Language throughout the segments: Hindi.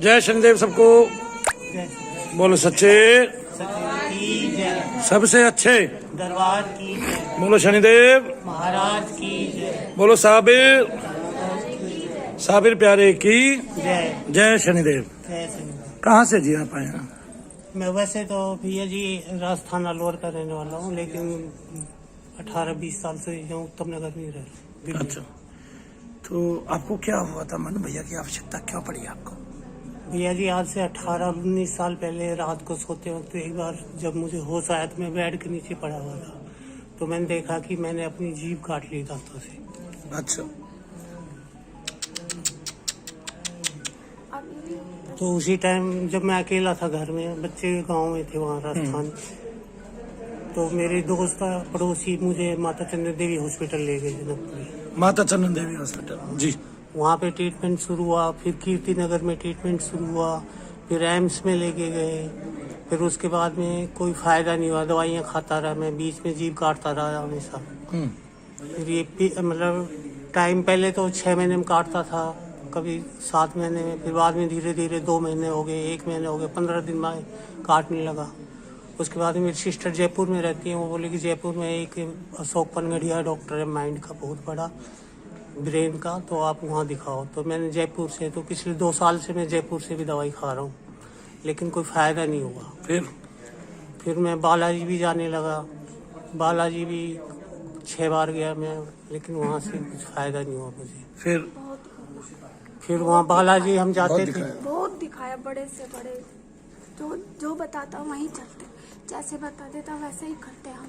जय शनिदेव सबको। बोलो सच्चे सबसे अच्छे दरबार की जय। बोलो शनिदेव महाराज की जय। बोलो साबिर प्यारे की जय। जय शनिदेव। जय शनिदेव। कहाँ से जी आप आए हैं? मैं वैसे तो भैया जी राजस्थान अलवर का रहने वाला हूँ, लेकिन 18-20 साल से यहाँ उत्तम नगर में रह रहा हूँ। अच्छा, तो आपको क्या हुआ था? मनु भैया की आवश्यकता क्यों पड़ी आपको? भैया जी आज से 18-19 साल पहले रात को सोते वक्त एक बार जब मुझे होश आया तो मैं बेड के नीचे पड़ा हुआ था, तो मैंने देखा कि मैंने अपनी जीभ काट ली दांतों से। अच्छा, तो उसी टाइम जब मैं अकेला था घर में, बच्चे गांव में थे वहाँ राजस्थान, तो मेरे दोस्त पड़ोसी मुझे माता चंद्र देवी हॉस्पिटल ले गए जनकपुरी। माता चंद्र देवी हॉस्पिटल जी। वहाँ पे ट्रीटमेंट शुरू हुआ, फिर कीर्ति नगर में ट्रीटमेंट शुरू हुआ, फिर एम्स में लेके गए, फिर उसके बाद में कोई फायदा नहीं हुआ, दवाइयाँ खाता रहा मैं, बीच में जीभ काटता रहा हमेशा। फिर ये मतलब टाइम पहले तो 6 महीने में काटता था, कभी 7 महीने में, फिर बाद में धीरे धीरे 2 महीने हो गए, 1 महीने हो गए, 15 दिन में काटने लगा। उसके बाद मेरी सिस्टर जयपुर में रहती है, वो बोले कि जयपुर में एक अशोक पनगढ़िया डॉक्टर है माइंड का, बहुत बड़ा ब्रेन का, तो आप वहाँ दिखाओ। तो मैंने जयपुर से, तो पिछले 2 साल से मैं जयपुर से भी दवाई खा रहा हूँ, लेकिन कोई फायदा नहीं हुआ। फिर मैं बालाजी भी जाने लगा, बालाजी भी 6 बार गया मैं, लेकिन वहाँ से कुछ फायदा नहीं हुआ मुझे। फिर वहाँ बालाजी हम जाते थे, बहुत दिखाया, बड़े से बड़े जो बताता वहीं चलते, जैसे बता देता वैसे ही करते हम।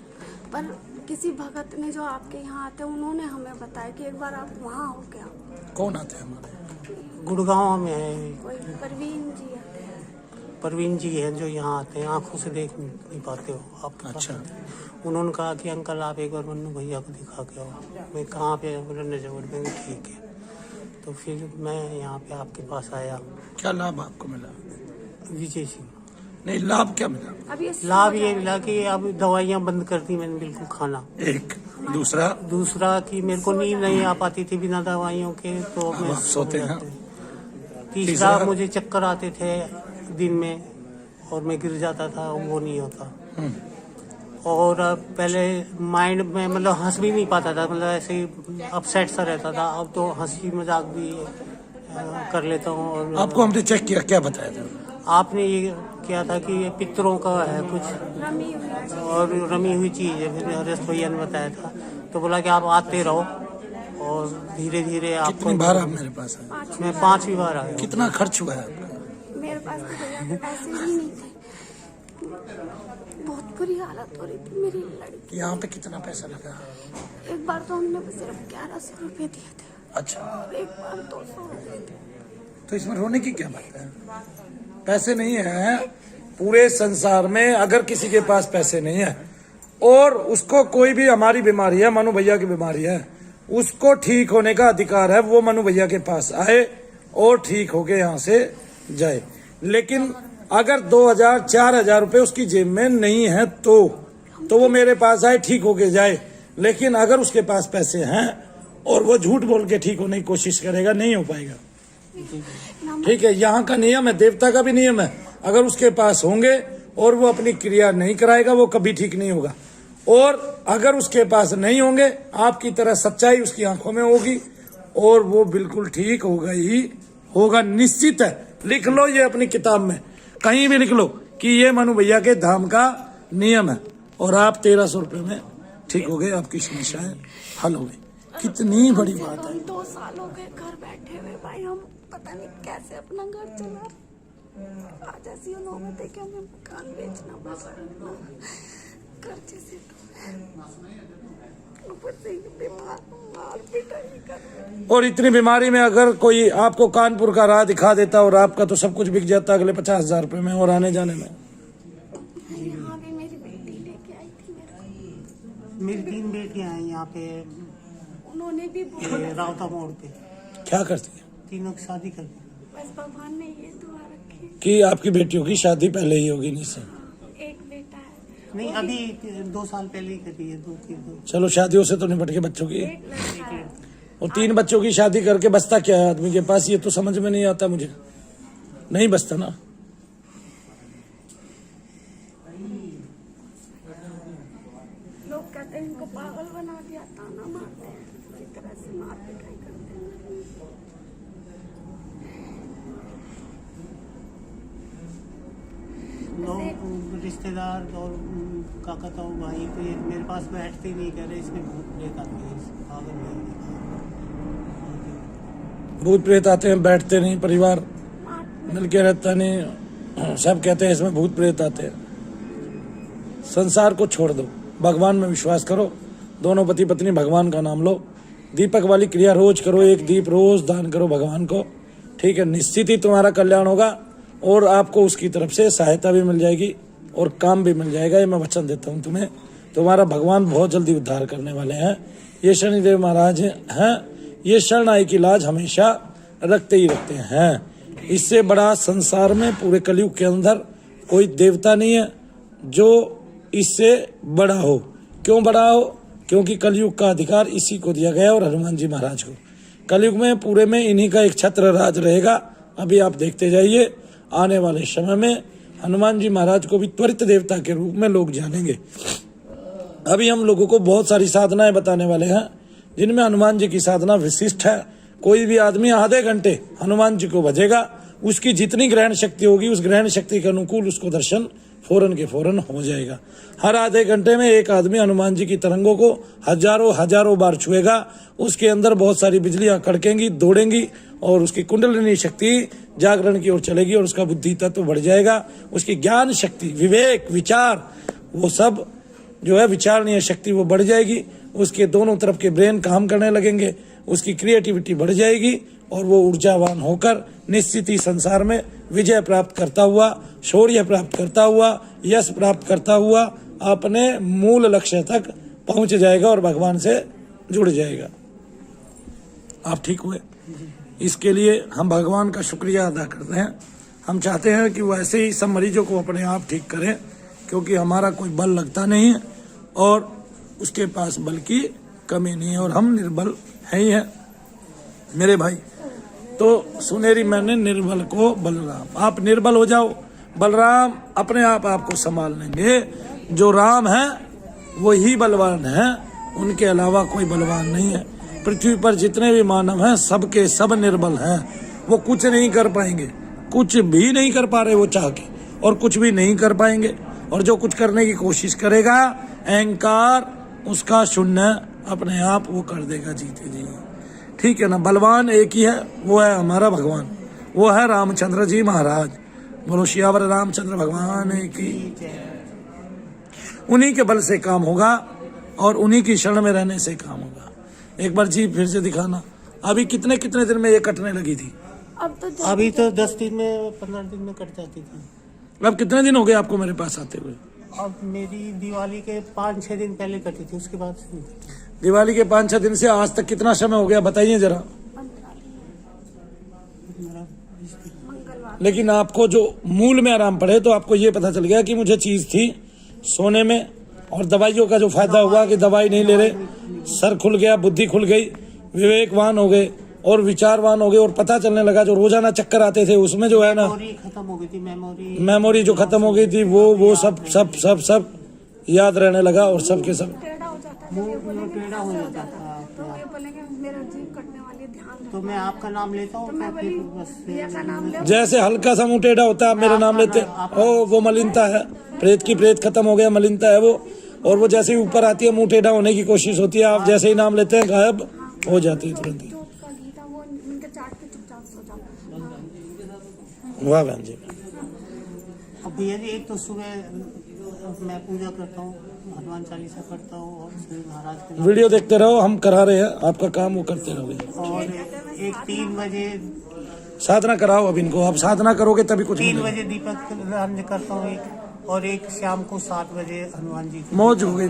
पर किसी भगत ने जो आपके यहाँ आते, उन्होंने हमें बताया कि एक बार आप वहाँ हो गया। कौन आते हैं हमारे? गुड़गांव में है कोई परवीन जी आते हैं। परवीन जी है जो यहाँ आते हैं, आंखों से देख नहीं पाते हो आप। अच्छा, उन्होंने कहा कि अंकल आप एक बार मन्नू भैया को दिखा के आओ। मैं कहाँ पे? बोले नजर में। ठीक है, तो फिर मैं यहाँ पे आपके पास आया। क्या लाभ आपको मिला? विजय सिंह। नहीं, लाभ क्या मिला? लाभ ये मिला कि अब दवाइयाँ बंद कर दी मैंने बिल्कुल खाना। एक दूसरा कि मेरे को नींद नहीं आ पाती थी बिना दवाइयों के, तो मैं सोते हैं। तीसरा मुझे चक्कर आते थे दिन में और मैं गिर जाता था, वो नहीं होता। और पहले माइंड में मतलब हंस भी नहीं पाता था, मतलब ऐसे ही अपसेट सा रहता था। अब तो हंसी मजाक भी कर लेता हूँ। और आपको हमने चेक किया, क्या बताया था? आपने ये किया था कि ये पितरों का है कुछ और रमी हुई चीज है। फिर हरेश भैया ने बताया था, तो बोला कि आप आते रहो और धीरे धीरे आप। कितनी बार आप मेरे पास आए? मैं 5वीं बार आया। कितना खर्च हुआ है आपका? मेरे पास तो भैया के पैसे ही नहीं थे, बहुत बुरी हालत हो रही थी मेरी लड़की। यहाँ पे कितना पैसा लगा? एक बार तो हमने सिर्फ 1100 रुपए दिए थे। अच्छा, और एक बार 200 रुपए थे। तो इसमें रोने की क्या बात है? पैसे नहीं है पूरे संसार में, अगर किसी के पास पैसे नहीं है और उसको कोई भी हमारी बीमारी है, मनु भैया की बीमारी है, उसको ठीक होने का अधिकार है। वो मनु भैया के पास आए और ठीक होके यहाँ से जाए। लेकिन अगर 2000-4000 रुपए उसकी जेब में नहीं है तो वो मेरे पास आए, ठीक होके जाए। लेकिन अगर उसके पास पैसे हैं और वो झूठ बोल के ठीक होने की कोशिश करेगा, नहीं हो पाएगा। ठीक है, यहाँ का नियम है, देवता का भी नियम है। अगर उसके पास होंगे और वो अपनी क्रिया नहीं कराएगा, वो कभी ठीक नहीं होगा। और अगर उसके पास नहीं होंगे, आपकी तरह सच्चाई उसकी आंखों में होगी और वो बिल्कुल ठीक होगा ही होगा, निश्चित है। लिख लो ये अपनी किताब में, कहीं भी लिख लो कि ये मनु भैया के धाम का नियम है। और आप 1300 रुपए में ठीक हो गए, आपकी समस्याएं हल हो गई। कितनी बड़ी बात है। 2 साल हो गए घर बैठे हुए भाई, हम पता नहीं कैसे अपना घर चला। आज ऐसी नौबत है कि हमें मकान बेचना पड़ा, कर्जे से ऊपर से मार पिटाई कर। और इतनी बीमारी में अगर कोई आपको कानपुर का राह दिखा देता और आपका तो सब कुछ बिक जाता अगले 50,000 रुपए में और आने जाने में। यहाँ भी मेरी बेटी लेके आई थी मेरी 3 बेटियां हैं यहाँ पे, उन्होंने भी रावता मोड़ पे। क्या करती है? तीनों की शादी कर दी। बस भगवान ने ये दुआ रखी कि आपकी बेटियों की शादी पहले ही होगी। नहीं सर, एक बेटा है। नहीं, अभी 2 साल पहले ही करी है। 2 चलो शादियों से तो निपट के बच्चों की, एक लड़का है। और 3 बच्चों की शादी करके बचता क्या है आदमी के पास, ये तो समझ में नहीं आता मुझे। नहीं बचता ना। लोग कहते हैं इनको पागल बना दिया, ताना मारते हैं, इसी तरह से मार पिटाई करते हैं। लोग रिश्तेदार और काका तो भाई तो ये मेरे पास बैठते ही नहीं, कह रहे इसमें भूत प्रेत आते हैं, पागल नहीं। भूत प्रेत आते हैं, बैठते नहीं, परिवार मिलके रहता नहीं, सब कहते हैं इसमें भूत प्रेत आते हैं। संसार को छोड़ दो, भगवान में विश्वास करो, दोनों पति पत्नी भगवान का नाम लो, दीपक वाली क्रिया रोज करो, एक दीप रोज दान करो भगवान को, ठीक है, निश्चित ही तुम्हारा कल्याण होगा और आपको उसकी तरफ से सहायता भी मिल जाएगी और काम भी मिल जाएगा। ये मैं वचन देता हूँ तुम्हें, तुम्हारा भगवान बहुत जल्दी उद्धार करने वाले हैं। ये शनिदेव महाराज हैं, ये शरणाई की लाज हमेशा रखते ही रखते हैं। इससे बड़ा संसार में पूरे कलयुग के अंदर कोई देवता नहीं है जो इससे बड़ा हो। क्यों बड़ा हो? क्योंकि कलयुग का अधिकार इसी को दिया गया और हनुमान जी महाराज को। कलयुग में पूरे में इन्हीं का एक छत्र राज रहेगा। अभी आप देखते जाइए, आने वाले समय में हनुमान जी महाराज को भी त्वरित देवता के रूप में लोग जानेंगे। अभी हम लोगों को बहुत सारी साधनाएं बताने वाले हैं जिनमें हनुमान जी की साधना विशिष्ट है। कोई भी आदमी आधे घंटे हनुमान जी को भजेगा, उसकी जितनी ग्रहण शक्ति होगी उस ग्रहण शक्ति के अनुकूल उसको दर्शन फौरन के फौरन हो जाएगा। हर आधे घंटे में एक आदमी हनुमान जी की तरंगों को हजारों बार छुएगा, उसके अंदर बहुत सारी बिजलियां कड़केंगी, दौड़ेंगी और उसकी कुंडलिनी शक्ति जागरण की ओर चलेगी और उसका बुद्धि तत्व बढ़ जाएगा। उसकी ज्ञान शक्ति, विवेक, विचार, वो सब जो है विचारणीय शक्ति वो बढ़ जाएगी। उसके दोनों तरफ के ब्रेन काम करने लगेंगे, उसकी क्रिएटिविटी बढ़ जाएगी और वो ऊर्जावान होकर निश्चित ही संसार में विजय प्राप्त करता हुआ, शौर्य प्राप्त करता हुआ, यश प्राप्त करता हुआ अपने मूल लक्ष्य तक पहुंच जाएगा और भगवान से जुड़ जाएगा। आप ठीक हुए, इसके लिए हम भगवान का शुक्रिया अदा करते हैं। हम चाहते हैं कि वो ऐसे ही सब मरीजों को अपने आप ठीक करें, क्योंकि हमारा कोई बल लगता नहीं है और उसके पास बल की कमी नहीं है और हम निर्बल है ही हैं मेरे भाई। तो सुनेरी मैंने निर्बल को बलराम, आप निर्बल हो जाओ, बलराम अपने आप आपको संभाल लेंगे। जो राम है वो ही बलवान है, उनके अलावा कोई बलवान नहीं है। पृथ्वी पर जितने भी मानव हैं सबके सब निर्बल हैं, वो कुछ नहीं कर पाएंगे, कुछ भी नहीं कर पा रहे वो चाह के, और कुछ भी नहीं कर पाएंगे। और जो कुछ करने की कोशिश करेगा, अहंकार उसका शून्य अपने आप वो कर देगा जीते जी, ठीक है ना। बलवान एक ही है, वो है हमारा भगवान, वो है रामचंद्र जी महाराज। बोलो सियावर रामचंद्र भगवान की। उन्हीं के बल से काम होगा और उन्हीं की शरण में रहने से काम होगा। एक बार जी फिर से दिखाना। अभी कितने दिन में ये कटने लगी थी? अभी तो 10 दिन में 15 दिन में कट जाती थी। अब कितने दिन हो गए आपको मेरे पास आते हुए? अब मेरी दिवाली के 5-6 दिन पहले कटी थी, उसके बाद से नहीं कटी। दिवाली के 5-6 दिन से आज तक कितना समय हो गया बताइए जरा। लेकिन आपको जो मूल में आराम पड़े तो आपको ये पता चल गया कि मुझे चीज थी सोने में, और दवाइयों का जो फायदा हुआ कि दवाई नहीं ले रहे, सर खुल गया, बुद्धि खुल गई, विवेकवान हो गए और विचारवान हो गए, और पता चलने लगा जो रोजाना चक्कर आते थे उसमें जो है ना खत्म हो गई थी, मेमोरी जो खत्म हो गई थी वो सब याद रहने लगा और सब के सब टेढ़ा हो जाता है, टेढ़ा हो जाता है। तो ये बोलेंगे मेरा जीव कटने वाली, ध्यान तो मैं आपका नाम लेता हूँ, भैया का नाम ले। जैसे हल्का सा मुंह टेढ़ा होता है, आप मेरा नाम लेते ओ वो मलिनता है, प्रेत की प्रेत खत्म हो गया, मलिनता है वो। और वो जैसे ही ऊपर आती है मुंह टेढ़ा होने की कोशिश होती है, आप जैसे ही नाम लेते हैं गायब हो जाती है तुरंत ही। वाह बहन जी। अब भैया जी एक तो सुबह मैं पूजा करता हूँ, हनुमान चालीसा पढ़ता हूँ और सूर्य महाराज के वीडियो देखते रहो, हम करा रहे हैं आपका काम, वो करते रहोगे। और एक 3 बजे साधना कराओ अब इनको, आप साधना करोगे तभी कुछ 3 मिलेगा। बजे दीपक रंज करता हूँ और एक शाम को 7 बजे हनुमान जी की मौज हो गई,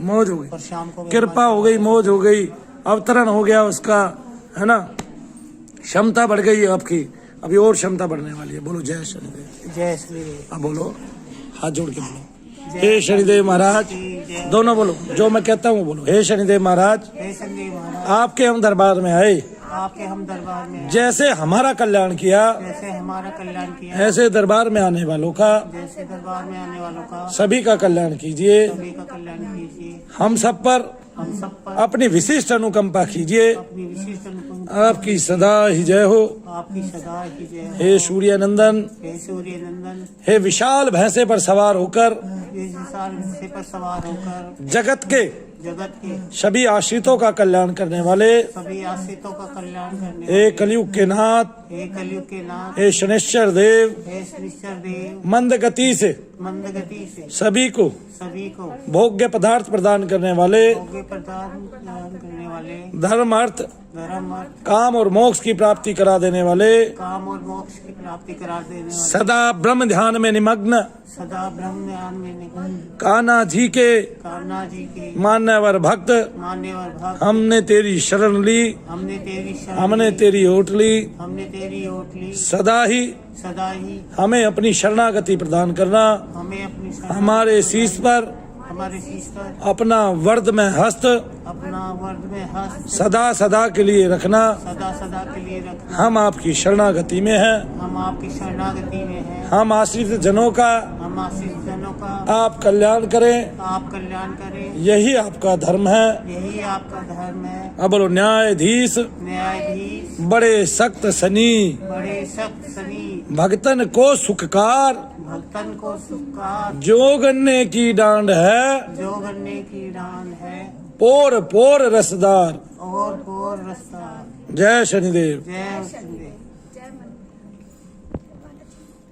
मौज हो गई, और शाम को कृपा हो गई, मौज हो गई, अवतरण हो गया उसका, है ना, क्षमता बढ़ गई आपकी, अभी और क्षमता बढ़ने वाली है। बोलो जय शनिदेव। जय श्रीदेव। अब बोलो, हाथ जोड़ के बोलो, हे शनिदेव महाराज, दोनों बोलो, जो मैं कहता हूँ बोलो, हे शनिदेव महाराज, हे संजय महाराज, आपके हम दरबार में आए, आपके हम दरबार में आए। जैसे हमारा कल्याण किया, जैसे हमारा कल्याण किया, ऐसे दरबार में आने वालों का, जैसे दरबार में आने वालों का सभी का कल्याण कीजिए। सभी का कल्याण कीजिए। हम सब पर हम सब पर अपनी विशिष्ट अनुकंपा कीजिए। अपनी विशिष्ट अनुकंपा आपकी सदा ही जय हो। आपकी सदा ही जय हो। हे सूर्य नंदन, हे सूर्य नंदन, हे विशाल भैंसे पर सवार होकर इस विशाल हिस्से पर सवार होकर जगत के जगत के सभी आश्रितों का कल्याण करने वाले, सभी आश्रितों का कल्याण करने हे वाले, कलयुग के नाथ, हे कलयुग के नाथ, हे शनेश्वर देव, हे शनिश्चर देव, मंद गति से मंद गति से सभी को सभी को भोग्य पदार्थ प्रदान करने वाले, भोग्य प्रदान करने वाले, धर्म अर्थ धर्म अर्थ, काम और मोक्ष की प्राप्ति करा देने वाले, काम और मोक्ष की प्राप्ति करा देने वाले, सदा ब्रह्म ध्यान में निमग्न सदा ब्रह्म ज्ञान में निमग्न कान्हा जी के कान्हा जी के मान्यवर भक्त, मान्यवर भक्त, हमने तेरी शरण ली, हमने तेरी शरण हमने ली, तेरी ओट ली। हमने तेरी ओट ली। सदा ही सदा ही हमें अपनी शरणागति प्रदान करना, हमें अपनी शरण, हमारे शीश पर हमारे शीश पर अपना वर्द में हस्त अपना वर्द में हस्त सदा सदा के लिए रखना। सदा सदा के लिए रखना। हम आपकी शरणागति में हैं, हम आपकी शरणागति में हैं। हम आश्रित जनों का हम आश्रित जनों का आप कल्याण करें, आप कल्याण करें। यही आपका धर्म है। यही आपका धर्म है। अब बोलो न्यायाधीश न्यायाधीश बड़े सख्त सनी, बड़े सख्त सनी, भक्तन को सुखकार, भक्तन को सुखकार, जो गन्ने की डांड है, जो गन्ने की डांड है, पोर पोर रसदार। और रस्ता। जय शनिदेव। जय